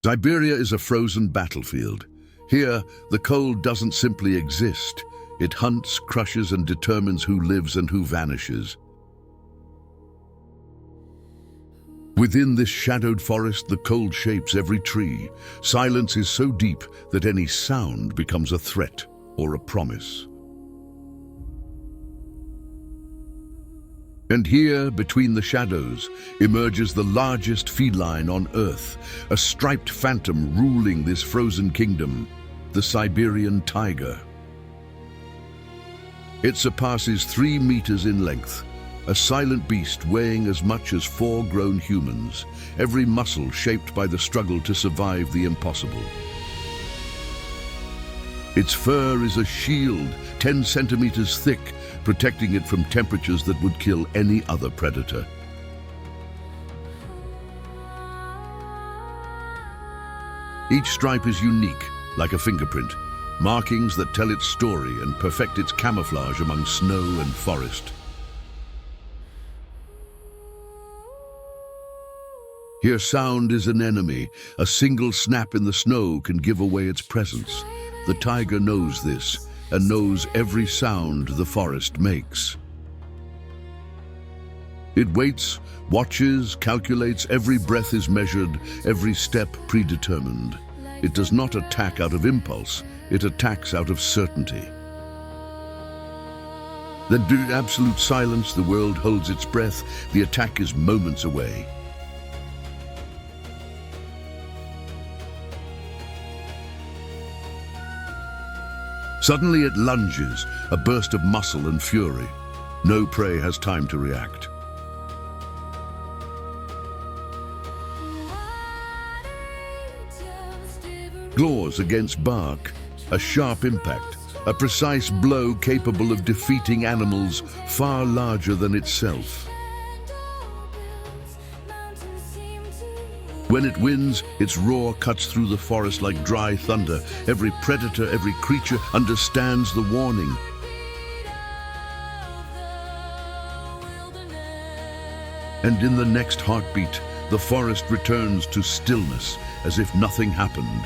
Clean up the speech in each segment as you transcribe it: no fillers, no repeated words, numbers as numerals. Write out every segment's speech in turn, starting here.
Siberia is a frozen battlefield. Here, the cold doesn't simply exist. It hunts, crushes, and determines who lives and who vanishes. Within this shadowed forest, the cold shapes every tree. Silence is so deep that any sound becomes a threat or a promise. And here, between the shadows, emerges the largest feline on Earth, a striped phantom ruling this frozen kingdom, the Siberian tiger. It surpasses 3 meters in length, a silent beast weighing as much as 4 grown humans, every muscle shaped by the struggle to survive the impossible. Its fur is a shield, 10 centimeters thick, protecting it from temperatures that would kill any other predator. Each stripe is unique, like a fingerprint, markings that tell its story and perfect its camouflage among snow and forest. Here, sound is an enemy. A single snap in the snow can give away its presence. The tiger knows this, and knows every sound the forest makes. It waits, watches, calculates. Every breath is measured, every step predetermined. It does not attack out of impulse, it attacks out of certainty. Then, in absolute silence, the world holds its breath. The attack is moments away. Suddenly it lunges, a burst of muscle and fury. No prey has time to react. Claws against bark, a sharp impact, a precise blow capable of defeating animals far larger than itself. When it wins, its roar cuts through the forest like dry thunder. Every predator, every creature understands the warning. And in the next heartbeat, the forest returns to stillness, as if nothing happened.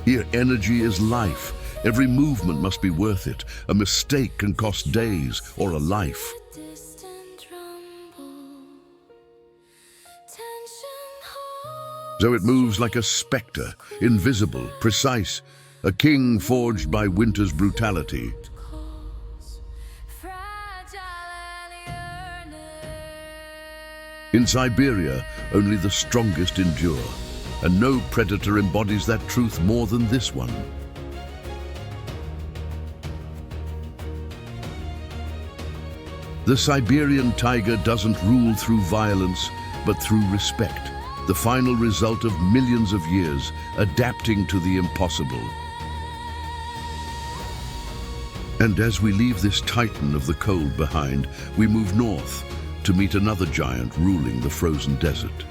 Here, energy is life. Every movement must be worth it. A mistake can cost days or a life. So it moves like a spectre, invisible, precise, a king forged by winter's brutality. In Siberia, only the strongest endure, and no predator embodies that truth more than this one. The Siberian tiger doesn't rule through violence, but through respect, the final result of millions of years adapting to the impossible. And as we leave this titan of the cold behind, we move north to meet another giant ruling the frozen desert.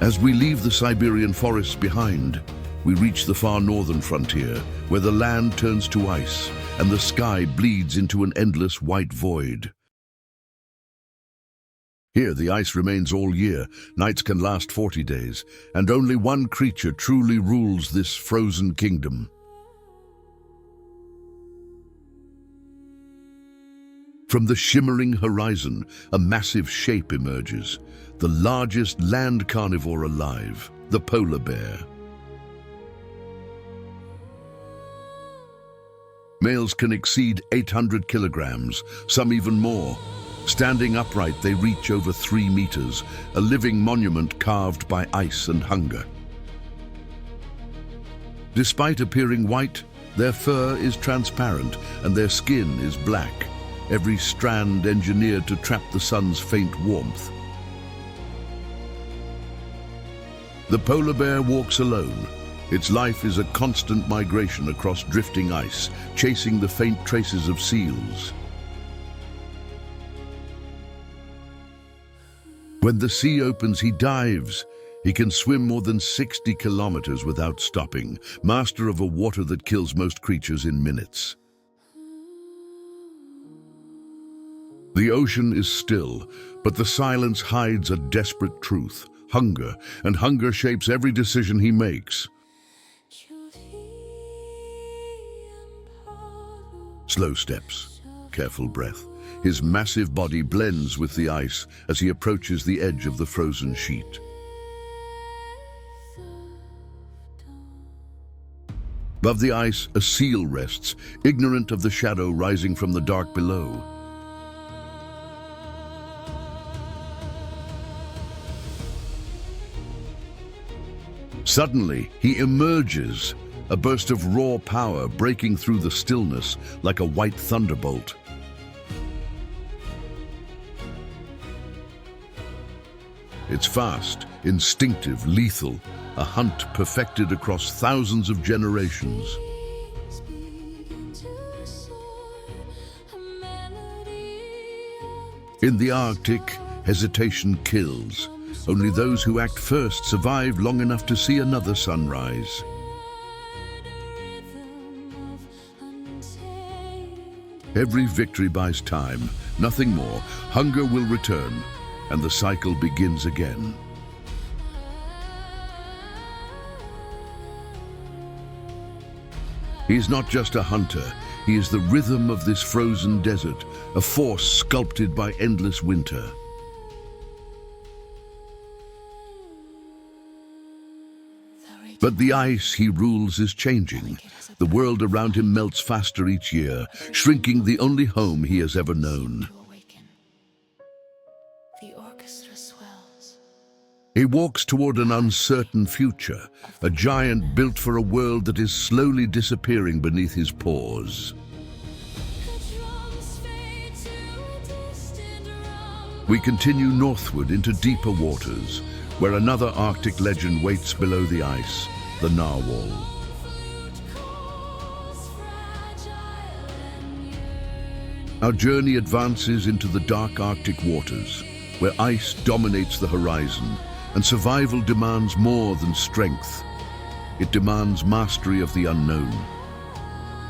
As we leave the Siberian forests behind, we reach the far northern frontier, where the land turns to ice and the sky bleeds into an endless white void. Here, the ice remains all year, nights can last 40 days, and only one creature truly rules this frozen kingdom. From the shimmering horizon, a massive shape emerges, the largest land carnivore alive, the polar bear. Males can exceed 800 kilograms, some even more. Standing upright, they reach over 3 meters, a living monument carved by ice and hunger. Despite appearing white, their fur is transparent and their skin is black, every strand engineered to trap the sun's faint warmth. The polar bear walks alone. Its life is a constant migration across drifting ice, chasing the faint traces of seals. When the sea opens, he dives. He can swim more than 60 kilometers without stopping, master of a water that kills most creatures in minutes. The ocean is still, but the silence hides a desperate truth: hunger, and hunger shapes every decision he makes. Slow steps, careful breath. His massive body blends with the ice as he approaches the edge of the frozen sheet. Above the ice, a seal rests, ignorant of the shadow rising from the dark below. Suddenly, he emerges, a burst of raw power breaking through the stillness like a white thunderbolt. It's fast, instinctive, lethal, a hunt perfected across thousands of generations. In the Arctic, hesitation kills. Only those who act first survive long enough to see another sunrise. Every victory buys time, nothing more. Hunger will return, and the cycle begins again. He is not just a hunter, he is the rhythm of this frozen desert, a force sculpted by endless winter. But the ice he rules is changing. The world around him melts faster each year, shrinking the only home he has ever known. He walks toward an uncertain future, a giant built for a world that is slowly disappearing beneath his paws. We continue northward into deeper waters, where another Arctic legend waits below the ice, the narwhal. Our journey advances into the dark Arctic waters, where ice dominates the horizon, and survival demands more than strength. It demands mastery of the unknown.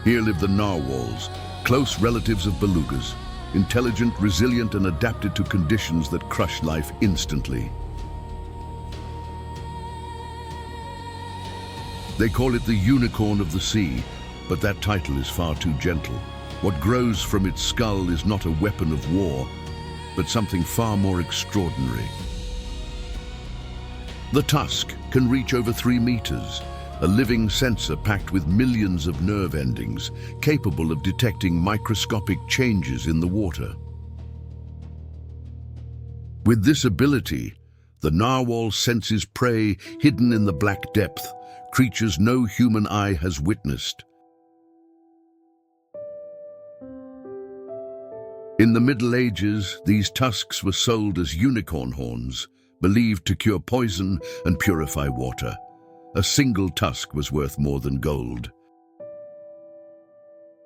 Here live the narwhals, close relatives of belugas, intelligent, resilient, and adapted to conditions that crush life instantly. They call it the unicorn of the sea, but that title is far too gentle. What grows from its skull is not a weapon of war, but something far more extraordinary. The tusk can reach over 3 meters, a living sensor packed with millions of nerve endings, capable of detecting microscopic changes in the water. With this ability, the narwhal senses prey hidden in the black depth, creatures no human eye has witnessed. In the Middle Ages, these tusks were sold as unicorn horns, believed to cure poison and purify water. A single tusk was worth more than gold.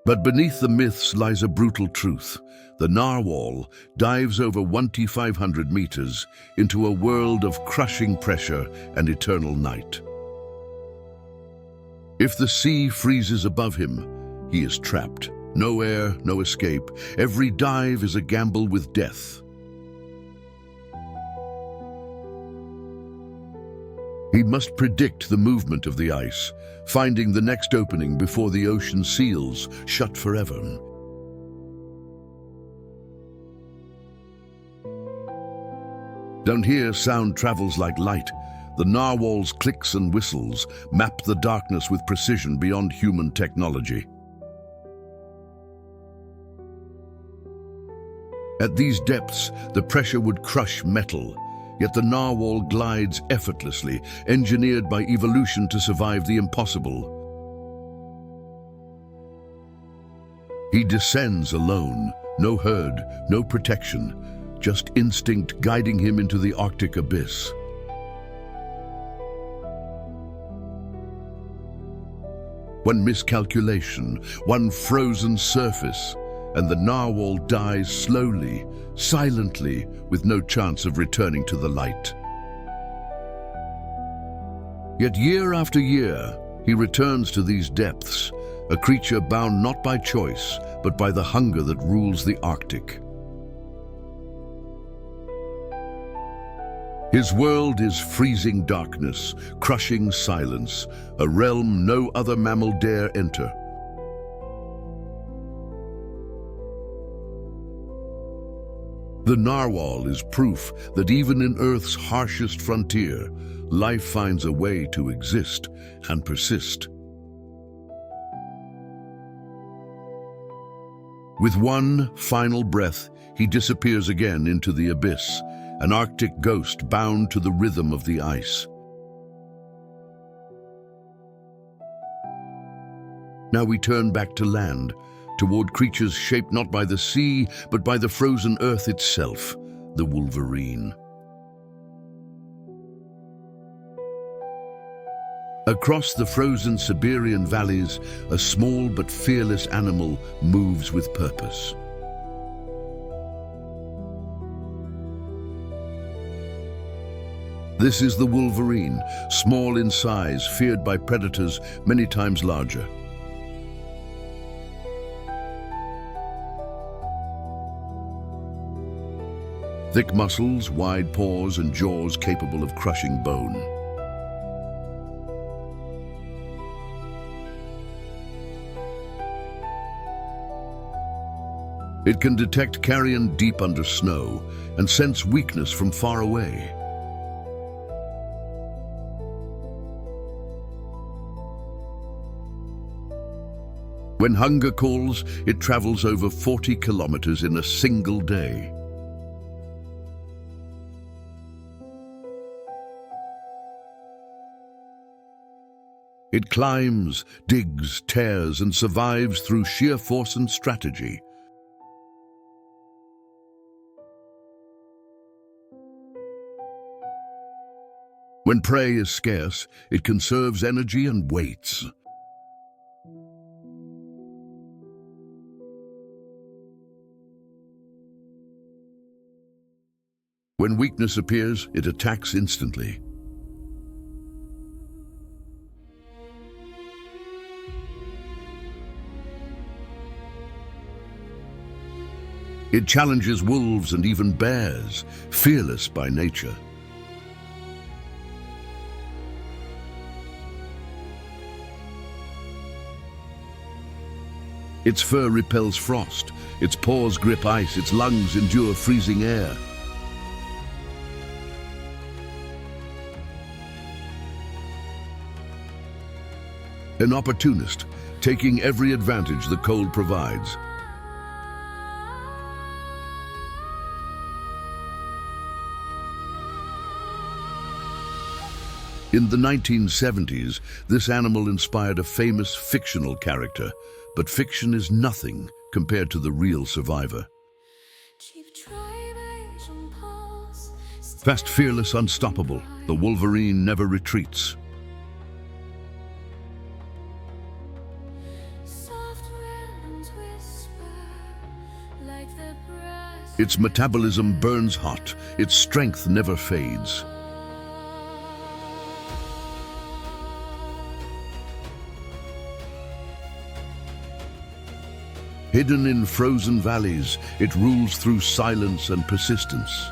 But beneath the myths lies a brutal truth. The narwhal dives over 1,500 meters into a world of crushing pressure and eternal night. If the sea freezes above him, he is trapped. No air, no escape. Every dive is a gamble with death. He must predict the movement of the ice, finding the next opening before the ocean seals shut forever. Down here, sound travels like light. The narwhal's clicks and whistles map the darkness with precision beyond human technology. At these depths, the pressure would crush metal, yet the narwhal glides effortlessly, engineered by evolution to survive the impossible. He descends alone, no herd, no protection, just instinct guiding him into the Arctic abyss. One miscalculation, one frozen surface, and the narwhal dies slowly, silently, with no chance of returning to the light. Yet year after year, he returns to these depths, a creature bound not by choice, but by the hunger that rules the Arctic. His world is freezing darkness, crushing silence, a realm no other mammal dare enter. The narwhal is proof that even in Earth's harshest frontier, life finds a way to exist and persist. With one final breath, he disappears again into the abyss, an Arctic ghost bound to the rhythm of the ice. Now we turn back to land, toward creatures shaped not by the sea, but by the frozen earth itself, the wolverine. Across the frozen Siberian valleys, a small but fearless animal moves with purpose. This is the wolverine, small in size, feared by predators many times larger. Thick muscles, wide paws, and jaws capable of crushing bone. It can detect carrion deep under snow and sense weakness from far away. When hunger calls, it travels over 40 kilometers in a single day. It climbs, digs, tears, and survives through sheer force and strategy. When prey is scarce, it conserves energy and waits. When weakness appears, it attacks instantly. It challenges wolves and even bears, fearless by nature. Its fur repels frost, its paws grip ice, its lungs endure freezing air. An opportunist, taking every advantage the cold provides. In the 1970s, this animal inspired a famous fictional character, but fiction is nothing compared to the real survivor. Fast, fearless, unstoppable, the wolverine never retreats. Its metabolism burns hot, its strength never fades. Hidden in frozen valleys, it rules through silence and persistence.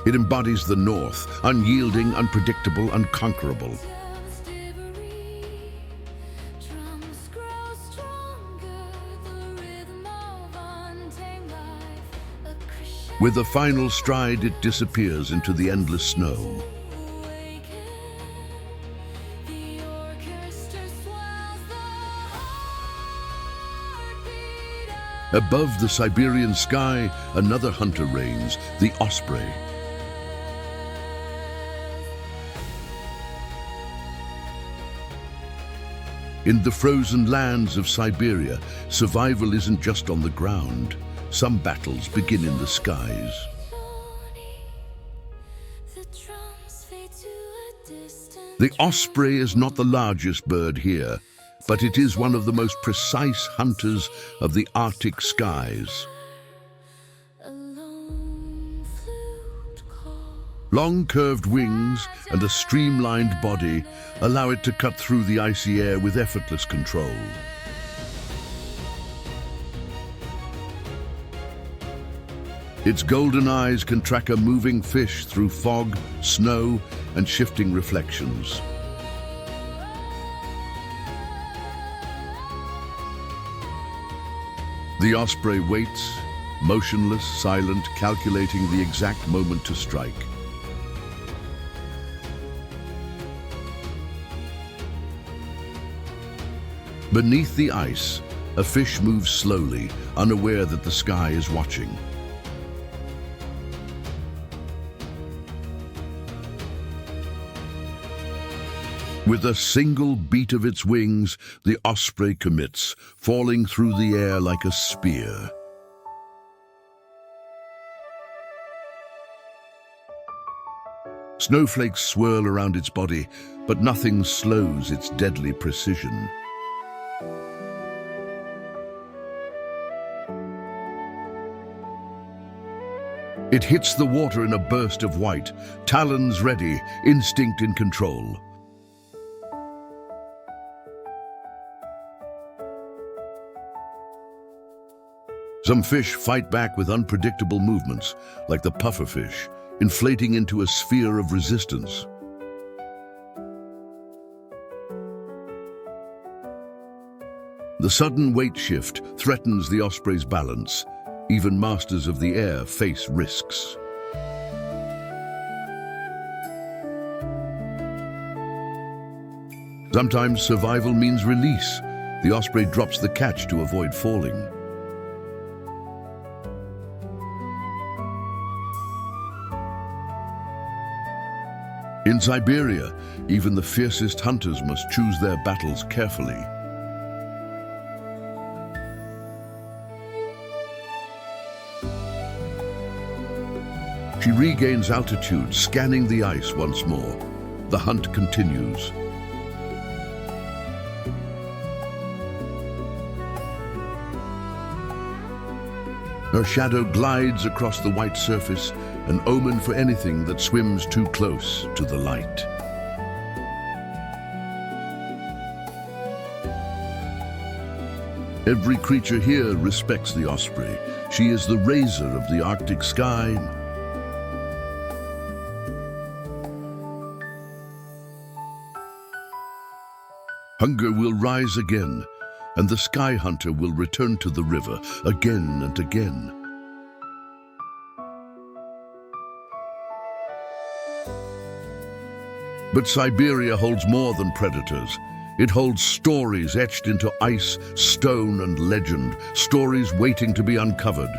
It embodies the North, unyielding, unpredictable, unconquerable. With a final stride, it disappears into the endless snow. Above the Siberian sky, another hunter reigns, the osprey. In the frozen lands of Siberia, survival isn't just on the ground. Some battles begin in the skies. The osprey is not the largest bird here, but it is one of the most precise hunters of the Arctic skies. Long curved wings and a streamlined body allow it to cut through the icy air with effortless control. Its golden eyes can track a moving fish through fog, snow, and shifting reflections. The osprey waits, motionless, silent, calculating the exact moment to strike. Beneath the ice, a fish moves slowly, unaware that the sky is watching. With a single beat of its wings, the osprey commits, falling through the air like a spear. Snowflakes swirl around its body, but nothing slows its deadly precision. It hits the water in a burst of white, talons ready, instinct in control. Some fish fight back with unpredictable movements, like the pufferfish, inflating into a sphere of resistance. The sudden weight shift threatens the osprey's balance. Even masters of the air face risks. Sometimes survival means release. The osprey drops the catch to avoid falling. In Siberia, even the fiercest hunters must choose their battles carefully. She regains altitude, scanning the ice once more. The hunt continues. Her shadow glides across the white surface, an omen for anything that swims too close to the light. Every creature here respects the osprey. She is the razor of the Arctic sky. Hunger will rise again, and the sky hunter will return to the river again and again. But Siberia holds more than predators. It holds stories etched into ice, stone, and legend, stories waiting to be uncovered.